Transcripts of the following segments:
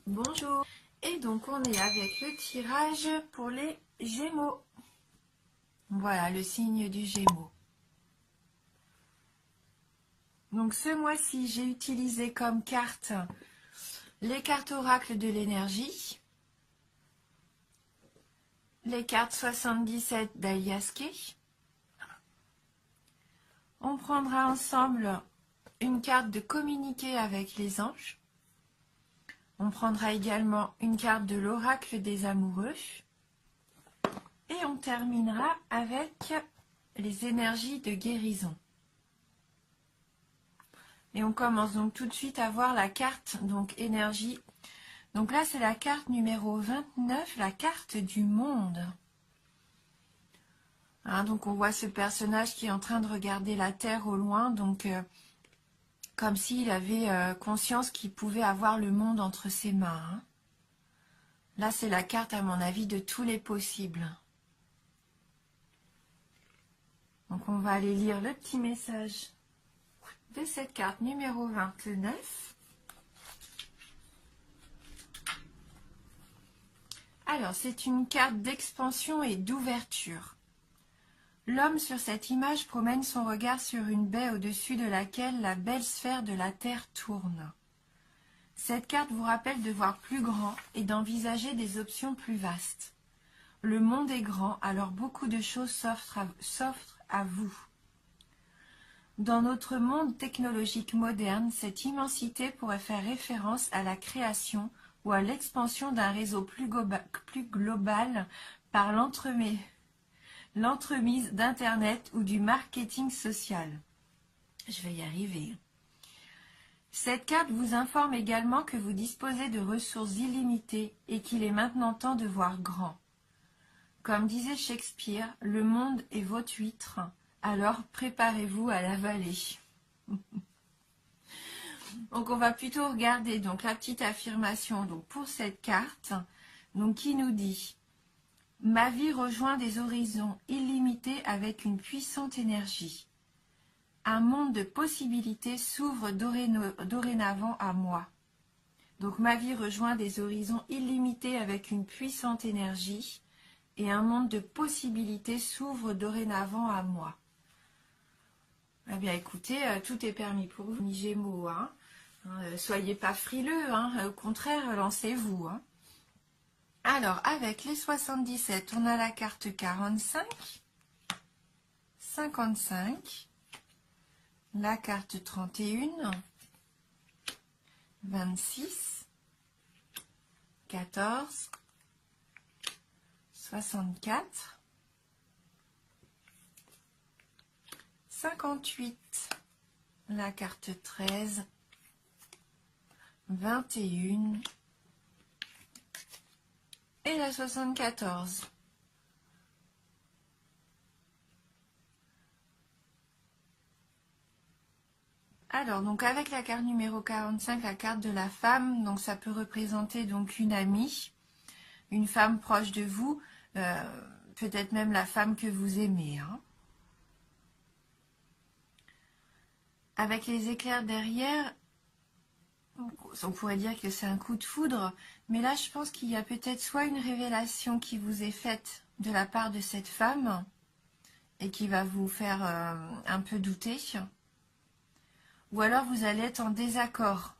Bonjour. Et donc on est avec le tirage pour les Gémeaux. Voilà le signe du Gémeaux. Donc ce mois-ci, j'ai utilisé comme carte les cartes oracles de l'énergie, les cartes 77 d'Aliaské. On prendra ensemble une carte de communiquer avec les anges. On prendra également une carte de l'oracle des amoureux. Et on terminera avec les énergies de guérison. Et on commence donc tout de suite à voir la carte, donc énergie. Donc là, c'est la carte numéro 29, la carte du monde. Hein, donc on voit ce personnage qui est en train de regarder la Terre au loin, donc comme s'il avait conscience qu'il pouvait avoir le monde entre ses mains. Hein. Là, c'est la carte, à mon avis, de tous les possibles. Donc on va aller lire le petit message de cette carte numéro 29. Alors, c'est une carte d'expansion et d'ouverture. L'homme sur cette image promène son regard sur une baie au-dessus de laquelle la belle sphère de la Terre tourne. Cette carte vous rappelle de voir plus grand et d'envisager des options plus vastes. Le monde est grand, alors beaucoup de choses s'offrent à vous. Dans notre monde technologique moderne, cette immensité pourrait faire référence à la création ou à l'expansion d'un réseau plus global par l'entremise d'Internet ou du marketing social. Je vais y arriver. Cette carte vous informe également que vous disposez de ressources illimitées et qu'il est maintenant temps de voir grand. Comme disait Shakespeare, le monde est votre huître, alors préparez-vous à l'avaler. Donc on va plutôt regarder donc la petite affirmation donc pour cette carte donc qui nous dit: ma vie rejoint des horizons illimités avec une puissante énergie. Un monde de possibilités s'ouvre dorénavant à moi. Donc ma vie rejoint des horizons illimités avec une puissante énergie et un monde de possibilités s'ouvre dorénavant à moi. Eh bien écoutez, tout est permis pour vous, Gémeaux, hein. Soyez pas frileux, hein. Au contraire, lancez-vous. Hein. Alors, avec les 77, on a la carte 45, 55, la carte 31, 26, 14, 64, 58, la carte 13, 21 et la 74. Alors, donc avec la carte numéro 45, la carte de la femme, donc ça peut représenter donc une amie, une femme proche de vous, peut-être même la femme que vous aimez. Hein. Avec les éclairs derrière, on pourrait dire que c'est un coup de foudre, mais là je pense qu'il y a peut-être soit une révélation qui vous est faite de la part de cette femme et qui va vous faire un peu douter, ou alors vous allez être en désaccord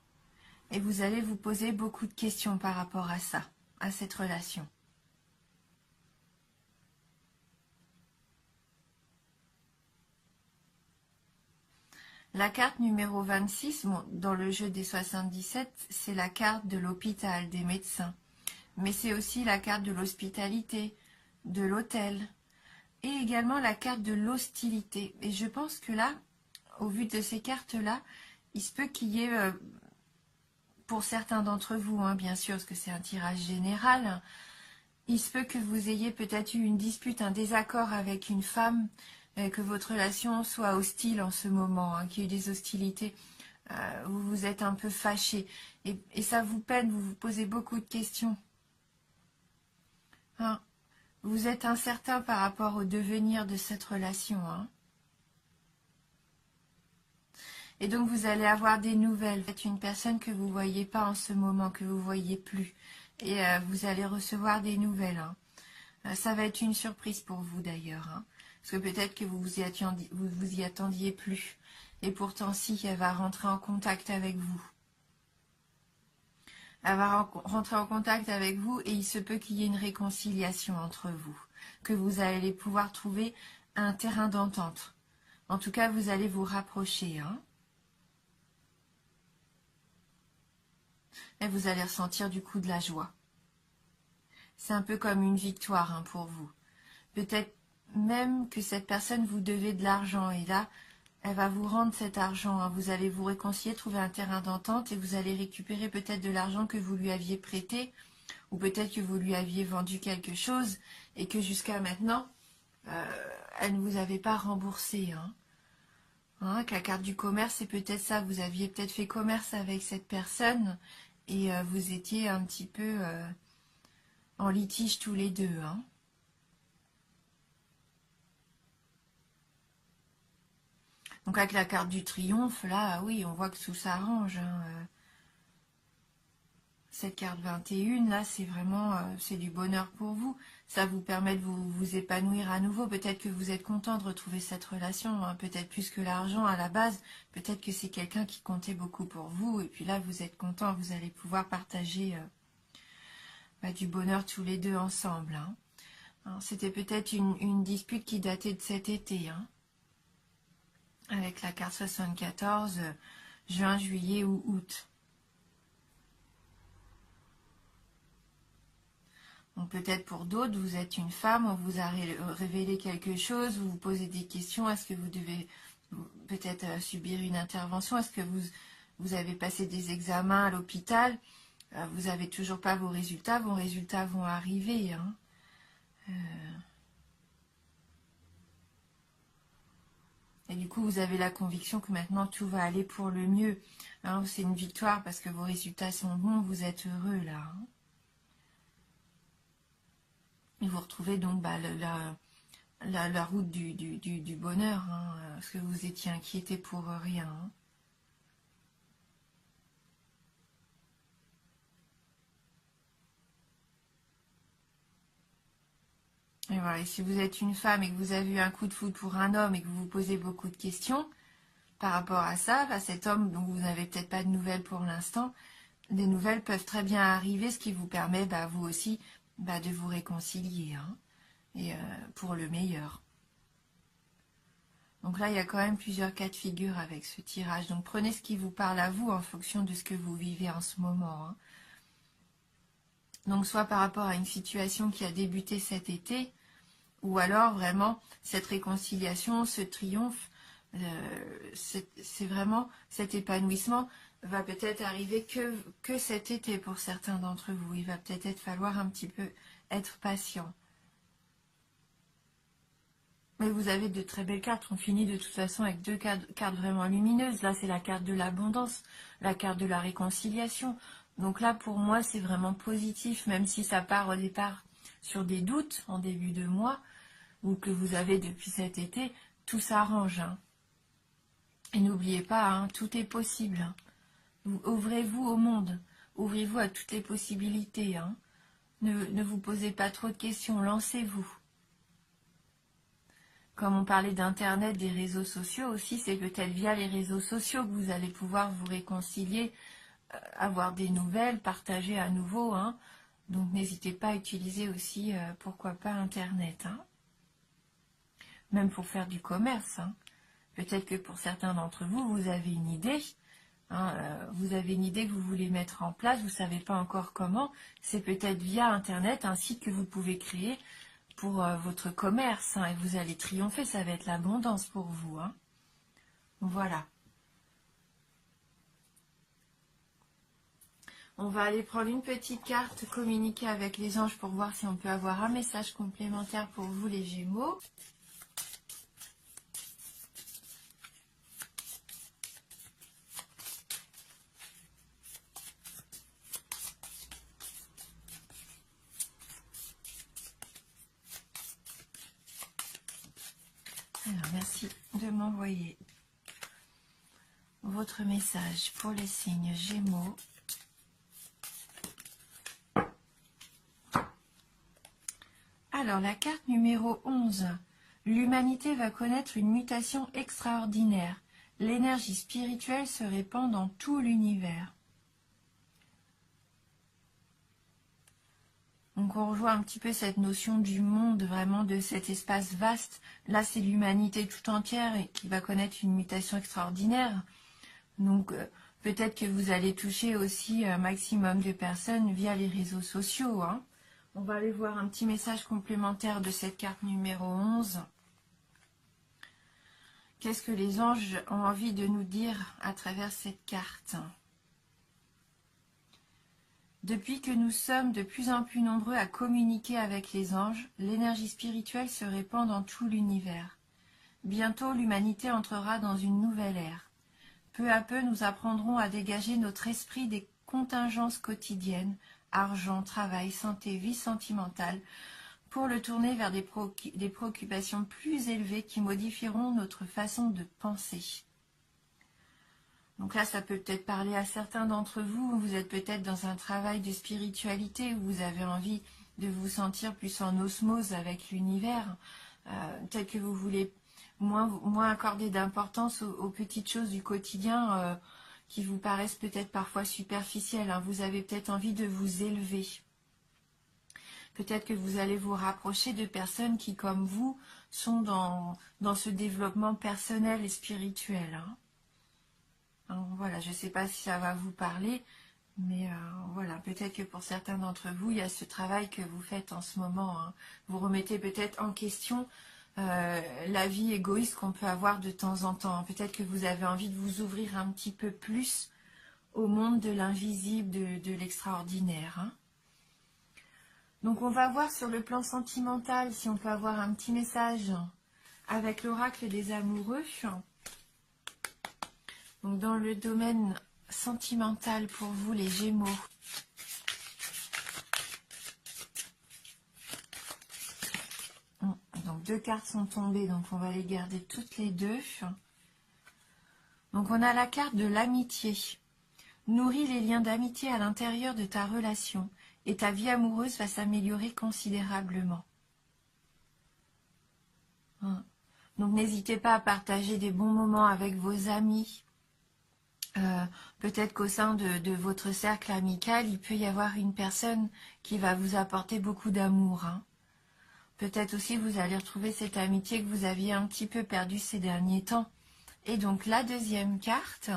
et vous allez vous poser beaucoup de questions par rapport à ça, à cette relation. La carte numéro 26, bon, dans le jeu des 77, c'est la carte de l'hôpital, des médecins. Mais c'est aussi la carte de l'hospitalité, de l'hôtel. Et également la carte de l'hostilité. Et je pense que là, au vu de ces cartes-là, il se peut qu'il y ait, pour certains d'entre vous, hein, bien sûr, parce que c'est un tirage général, il se peut que vous ayez peut-être eu une dispute, un désaccord avec une femme, que votre relation soit hostile en ce moment, hein, qu'il y ait eu des hostilités, vous vous êtes un peu fâché et ça vous peine, vous vous posez beaucoup de questions. Hein, vous êtes incertain par rapport au devenir de cette relation. Hein. Et donc vous allez avoir des nouvelles. Vous êtes une personne que vous ne voyez pas en ce moment, que vous ne voyez plus. Et vous allez recevoir des nouvelles. Hein. Ça va être une surprise pour vous d'ailleurs. Hein. Parce que peut-être que vous y attendiez plus. Et pourtant si, elle va rentrer en contact avec vous. Elle va rentrer en contact avec vous et il se peut qu'il y ait une réconciliation entre vous. Que vous allez pouvoir trouver un terrain d'entente. En tout cas, vous allez vous rapprocher. Hein. Et vous allez ressentir du coup de la joie. C'est un peu comme une victoire hein, pour vous. Peut-être même que cette personne vous devait de l'argent et là, elle va vous rendre cet argent. Hein. Vous allez vous réconcilier, trouver un terrain d'entente et vous allez récupérer peut-être de l'argent que vous lui aviez prêté ou peut-être que vous lui aviez vendu quelque chose et que jusqu'à maintenant, elle ne vous avait pas remboursé. Hein. Hein, que la carte du commerce, c'est peut-être ça. Vous aviez peut-être fait commerce avec cette personne et vous étiez un petit peu en litige tous les deux. Hein. Donc avec la carte du triomphe, là, oui, on voit que tout s'arrange. Hein. Cette carte 21, là, c'est vraiment c'est du bonheur pour vous. Ça vous permet de vous épanouir à nouveau. Peut-être que vous êtes content de retrouver cette relation, hein. Peut-être plus que l'argent à la base. Peut-être que c'est quelqu'un qui comptait beaucoup pour vous. Et puis là, vous êtes content, vous allez pouvoir partager du bonheur tous les deux ensemble. Hein. C'était peut-être une dispute qui datait de cet été. Hein. Avec la carte 74, juin, juillet ou août. Donc peut-être pour d'autres, vous êtes une femme, on vous a révélé quelque chose, vous vous posez des questions, est-ce que vous devez peut-être subir une intervention, est-ce que vous avez passé des examens à l'hôpital, vous n'avez toujours pas vos résultats vont arriver. Hein. Et du coup, vous avez la conviction que maintenant tout va aller pour le mieux. Hein, c'est une victoire parce que vos résultats sont bons, vous êtes heureux là. Hein. Et vous retrouvez donc la route du bonheur, hein, parce que vous étiez inquiété pour rien. Hein. Et voilà, et si vous êtes une femme et que vous avez eu un coup de foudre pour un homme et que vous vous posez beaucoup de questions par rapport à ça, cet homme dont vous n'avez peut-être pas de nouvelles pour l'instant, des nouvelles peuvent très bien arriver, ce qui vous permet, vous aussi, de vous réconcilier, hein, et pour le meilleur. Donc là, il y a quand même plusieurs cas de figure avec ce tirage. Donc prenez ce qui vous parle à vous en fonction de ce que vous vivez en ce moment. Hein. Donc soit par rapport à une situation qui a débuté cet été, ou alors vraiment cette réconciliation, ce triomphe, c'est vraiment cet épanouissement va peut-être arriver que cet été pour certains d'entre vous. Il va peut-être falloir un petit peu être patient. Mais vous avez de très belles cartes. On finit de toute façon avec deux cartes vraiment lumineuses. Là, c'est la carte de l'abondance, la carte de la réconciliation. Donc là, pour moi, c'est vraiment positif, même si ça part au départ sur des doutes en début de mois, ou que vous avez depuis cet été, tout s'arrange. Hein. Et n'oubliez pas, hein, tout est possible. Hein. Ouvrez-vous au monde. Ouvrez-vous à toutes les possibilités. Hein. Ne vous posez pas trop de questions. Lancez-vous. Comme on parlait d'Internet, des réseaux sociaux aussi, c'est peut-être via les réseaux sociaux que vous allez pouvoir vous réconcilier, avoir des nouvelles, partager à nouveau. Hein. Donc n'hésitez pas à utiliser aussi, pourquoi pas, Internet. Hein. Même pour faire du commerce. Hein. Peut-être que pour certains d'entre vous, vous avez une idée. Hein, vous avez une idée que vous voulez mettre en place, vous ne savez pas encore comment. C'est peut-être via Internet un site que vous pouvez créer pour votre commerce. Hein, et vous allez triompher, ça va être l'abondance pour vous. Hein. Voilà. On va aller prendre une petite carte, communiquer avec les anges pour voir si on peut avoir un message complémentaire pour vous les Gémeaux. Alors, merci de m'envoyer votre message pour les signes Gémeaux. Alors, la carte numéro 11. L'humanité va connaître une mutation extraordinaire. L'énergie spirituelle se répand dans tout l'univers. Donc on revoit un petit peu cette notion du monde, vraiment de cet espace vaste. Là, c'est l'humanité tout entière qui va connaître une mutation extraordinaire. Donc peut-être que vous allez toucher aussi un maximum de personnes via les réseaux sociaux. Hein. On va aller voir un petit message complémentaire de cette carte numéro 11. Qu'est-ce que les anges ont envie de nous dire à travers cette carte ? Depuis que nous sommes de plus en plus nombreux à communiquer avec les anges, l'énergie spirituelle se répand dans tout l'univers. Bientôt, l'humanité entrera dans une nouvelle ère. Peu à peu, nous apprendrons à dégager notre esprit des contingences quotidiennes, argent, travail, santé, vie sentimentale, pour le tourner vers des préoccupations plus élevées qui modifieront notre façon de penser. Donc là, ça peut peut-être parler à certains d'entre vous. Vous êtes peut-être dans un travail de spiritualité où vous avez envie de vous sentir plus en osmose avec l'univers. Peut-être que vous voulez moins accorder d'importance aux petites choses du quotidien qui vous paraissent peut-être parfois superficielles. Hein. Vous avez peut-être envie de vous élever. Peut-être que vous allez vous rapprocher de personnes qui, comme vous, sont dans ce développement personnel et spirituel. Hein. Alors, voilà, je ne sais pas si ça va vous parler, mais voilà, peut-être que pour certains d'entre vous, il y a ce travail que vous faites en ce moment. Hein. Vous remettez peut-être en question la vie égoïste qu'on peut avoir de temps en temps. Peut-être que vous avez envie de vous ouvrir un petit peu plus au monde de l'invisible, de l'extraordinaire. Hein. Donc on va voir sur le plan sentimental si on peut avoir un petit message avec l'oracle des amoureux. Donc dans le domaine sentimental pour vous les Gémeaux. Donc 2 cartes sont tombées, donc on va les garder toutes les 2. Donc on a la carte de l'amitié. Nourris les liens d'amitié à l'intérieur de ta relation et ta vie amoureuse va s'améliorer considérablement. Donc n'hésitez pas à partager des bons moments avec vos amis. Peut-être qu'au sein de votre cercle amical, il peut y avoir une personne qui va vous apporter beaucoup d'amour. Hein. Peut-être aussi vous allez retrouver cette amitié que vous aviez un petit peu perdue ces derniers temps. Et donc la deuxième carte,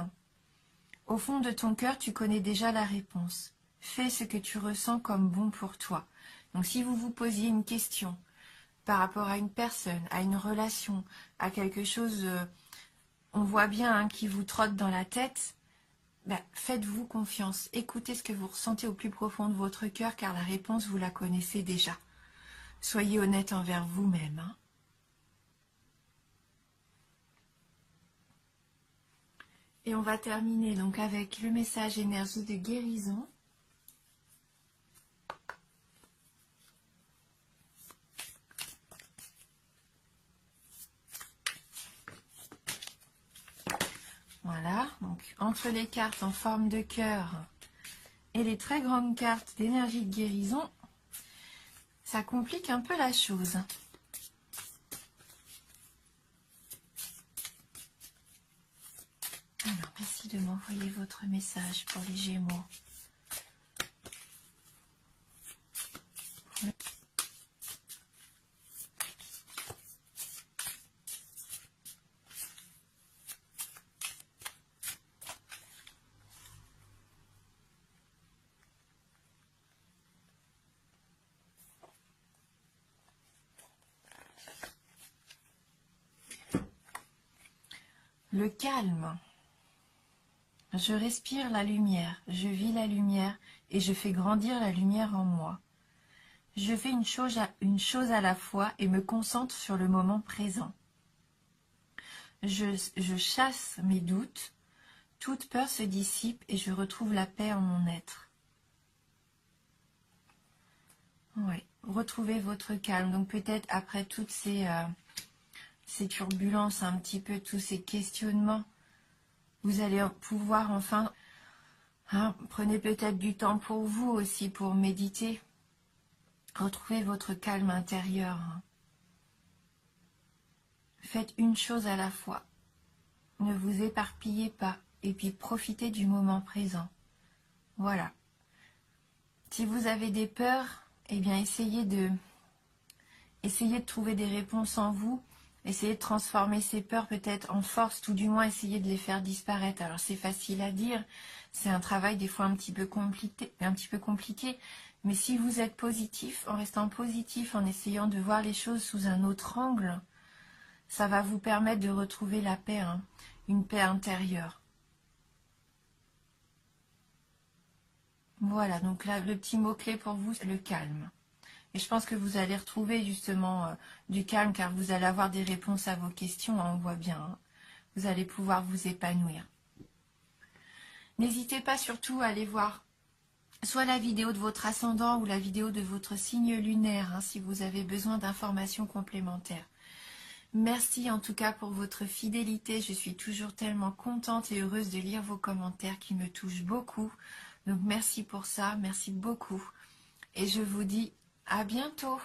au fond de ton cœur, tu connais déjà la réponse. Fais ce que tu ressens comme bon pour toi. Donc si vous vous posiez une question par rapport à une personne, à une relation, à quelque chose, on voit bien hein, qui vous trotte dans la tête, faites-vous confiance. Écoutez ce que vous ressentez au plus profond de votre cœur car la réponse, vous la connaissez déjà. Soyez honnête envers vous-même. Hein. Et on va terminer donc avec le message énergie de guérison. Voilà, donc entre les cartes en forme de cœur et les très grandes cartes d'énergie de guérison, ça complique un peu la chose. Alors, merci de m'envoyer votre message pour les Gémeaux. Le calme. Je respire la lumière, je vis la lumière et je fais grandir la lumière en moi. Je fais une chose à la fois et me concentre sur le moment présent. Je chasse mes doutes, toute peur se dissipe et je retrouve la paix en mon être. Oui, retrouvez votre calme. Donc peut-être après toutes ces turbulences, un petit peu tous ces questionnements, Vous allez pouvoir enfin, hein, prenez peut-être du temps pour vous aussi, pour méditer. Retrouvez votre calme intérieur. Hein. Faites une chose à la fois. Ne vous éparpillez pas. Et puis profitez du moment présent. Voilà. Si vous avez des peurs, eh bien essayez de trouver des réponses en vous. Essayez de transformer ces peurs peut-être en force, tout du moins essayez de les faire disparaître. Alors c'est facile à dire, c'est un travail des fois un petit peu compliqué, mais si vous êtes positif, en restant positif, en essayant de voir les choses sous un autre angle, ça va vous permettre de retrouver la paix, hein, une paix intérieure. Voilà, donc là, le petit mot-clé pour vous, c'est le calme. Et je pense que vous allez retrouver justement du calme, car vous allez avoir des réponses à vos questions, hein, on voit bien. Hein. Vous allez pouvoir vous épanouir. N'hésitez pas surtout à aller voir soit la vidéo de votre ascendant ou la vidéo de votre signe lunaire, hein, si vous avez besoin d'informations complémentaires. Merci en tout cas pour votre fidélité. Je suis toujours tellement contente et heureuse de lire vos commentaires qui me touchent beaucoup. Donc merci pour ça, merci beaucoup. Et je vous dis à bientôt.